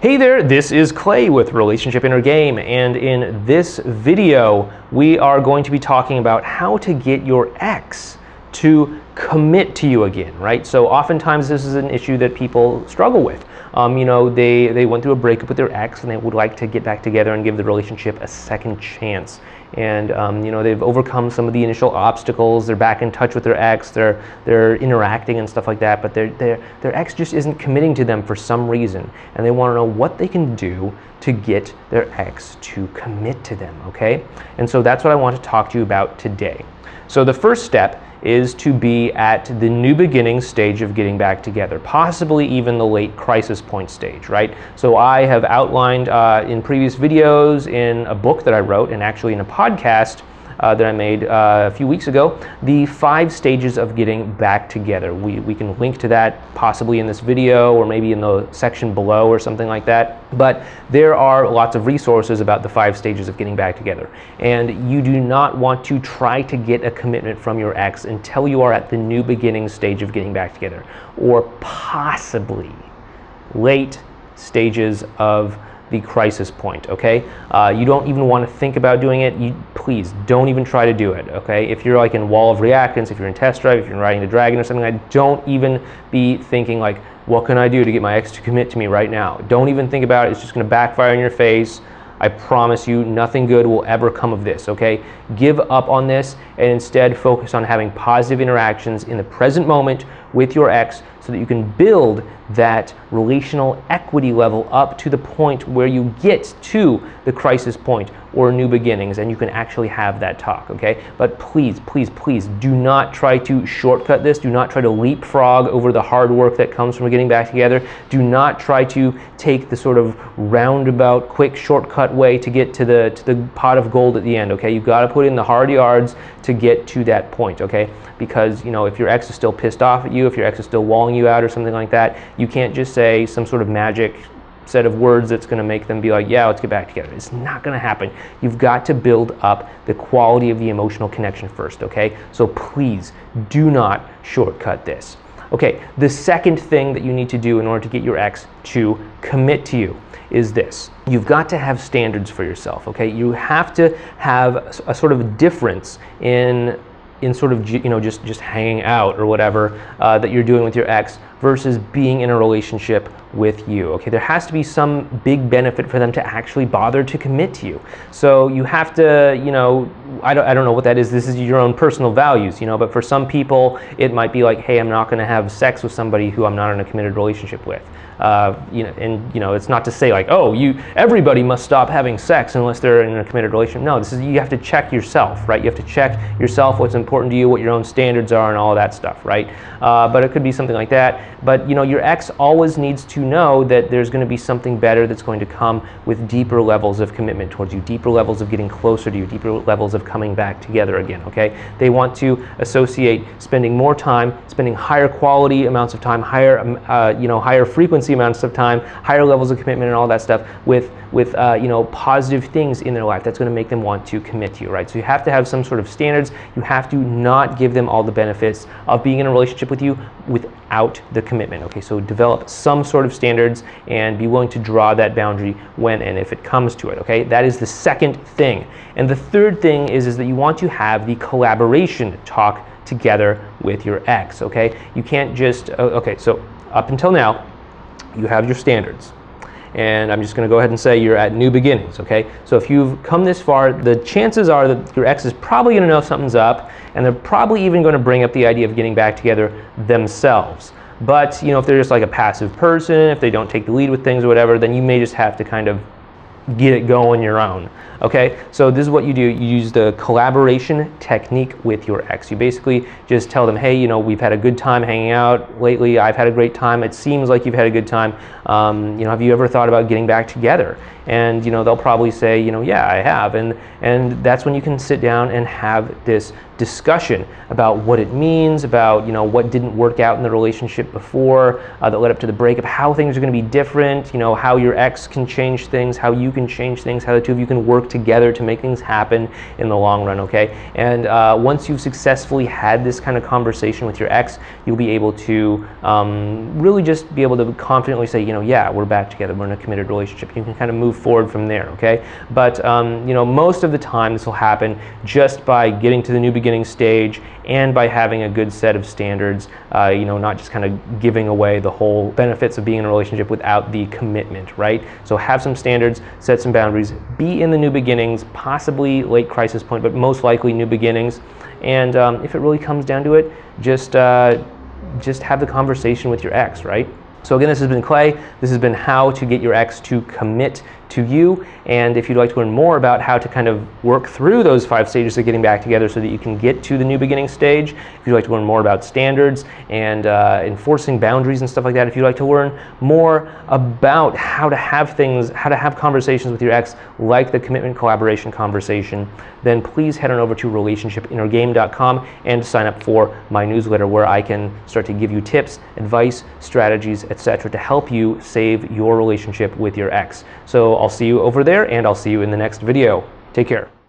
Hey there, this is Clay with Relationship Inner Game, and in this video we are going to be talking about how to get your ex to commit to you again, right? So oftentimes this is an issue that people struggle with. They went through a breakup with their ex and they would like to get back together and give the relationship a second chance. And they've overcome some of the initial obstacles. They're back in touch with their ex. They're interacting and stuff like that. But their ex just isn't committing to them for some reason, and they want to know what they can do to get their ex to commit to them. Okay, and so that's what I want to talk to you about today. So the first step is to be at the new beginning stage of getting back together, possibly even the late crisis point stage, right? So I have outlined in previous videos, in a book that I wrote, and actually in a podcast that I made a few weeks ago, the 5 stages of getting back together. We can link to that possibly in this video or maybe in the section below or something like that. But there are lots of resources about the 5 stages of getting back together. And you do not want to try to get a commitment from your ex until you are at the new beginning stage of getting back together, or possibly late stages of the crisis point, okay? You don't even want to think about doing it. Please don't even try to do it, okay? If you're like in Wall of Reactance, if you're in Test Drive, if you're riding the Dragon or something, don't even be thinking like, what can I do to get my ex to commit to me right now? Don't even think about it. It's just going to backfire in your face. I promise you, nothing good will ever come of this, okay? Give up on this and instead focus on having positive interactions in the present moment with your ex so that you can build that relational equity level up to the point where you get to the crisis point or new beginnings and you can actually have that talk, okay? But please, please, please do not try to shortcut this. Do not try to leapfrog over the hard work that comes from getting back together. Do not try to take the sort of roundabout, quick shortcut way to get to the pot of gold at the end, okay? You've got to put in the hard yards to get to that point, okay? Because, if your ex is still pissed off at you, if your ex is still walling you out or something like that, you can't just say some sort of magic set of words that's going to make them be like, yeah, let's get back together. It's not going to happen. You've got to build up the quality of the emotional connection first, okay? So please do not shortcut this. Okay, the second thing that you need to do in order to get your ex to commit to you is this. You've got to have standards for yourself, okay? You have to have a sort of difference in sort of, just hanging out or whatever that you're doing with your ex versus being in a relationship with you, okay? There has to be some big benefit for them to actually bother to commit to you. So you have to, I don't know what that is. This is your own personal values, but for some people it might be like, hey, I'm not gonna have sex with somebody who I'm not in a committed relationship with. It's not to say like, oh, everybody must stop having sex unless they're in a committed relationship. No, you have to check yourself, right? You have to check yourself, what's important to you, what your own standards are, and all that stuff, right? But it could be something like that. But your ex always needs to know that there's going to be something better that's going to come with deeper levels of commitment towards you, deeper levels of getting closer to you, deeper levels of coming back together again, okay? They want to associate spending more time, spending higher quality amounts of time, higher frequency amounts of time, higher levels of commitment and all that stuff with positive things in their life. That's going to make them want to commit to you, right? So you have to have some sort of standards. You have to not give them all the benefits of being in a relationship with you without the commitment, okay? So develop some sort of standards and be willing to draw that boundary when and if it comes to it, okay? That is the second thing. And the third thing is that you want to have the collaboration talk together with your ex, okay? You can't just, okay, so up until now, you have your standards. And I'm just going to go ahead and say you're at new beginnings, okay? So if you've come this far, the chances are that your ex is probably going to know something's up, and they're probably even going to bring up the idea of getting back together themselves. But, if they're just like a passive person, if they don't take the lead with things or whatever, then you may just have to kind of get it going your own, okay? So this is what you do. You use the collaboration technique with your ex. You basically just tell them, hey, we've had a good time hanging out lately. I've had a great time. It seems like you've had a good time. Have you ever thought about getting back together? And they'll probably say, yeah, I have. And that's when you can sit down and have this discussion about what it means, about what didn't work out in the relationship before that led up to the breakup, how things are going to be different, how your ex can change things, how you you can change things, how the two of you can work together to make things happen in the long run, okay? And once you've successfully had this kind of conversation with your ex, you'll be able to really just be able to confidently say, you know, yeah, we're back together, we're in a committed relationship. You can kind of move forward from there, okay? But you know, most of the time this will happen just by getting to the new beginning stage and by having a good set of standards, you know, not just kind of giving away the whole benefits of being in a relationship without the commitment, right? So have some standards, set some boundaries, be in the new beginnings, possibly late crisis point, but most likely new beginnings. And if it really comes down to it, just have the conversation with your ex, right? So again, this has been Clay. This has been how to get your ex to commit to you. And if you'd like to learn more about how to kind of work through those 5 stages of getting back together so that you can get to the new beginning stage, if you'd like to learn more about standards and enforcing boundaries and stuff like that, if you'd like to learn more about how to have conversations with your ex, like the commitment collaboration conversation, then please head on over to relationshipinnergame.com and sign up for my newsletter, where I can start to give you tips, advice, strategies, etc. to help you save your relationship with your ex. So I'll see you over there, and I'll see you in the next video. Take care.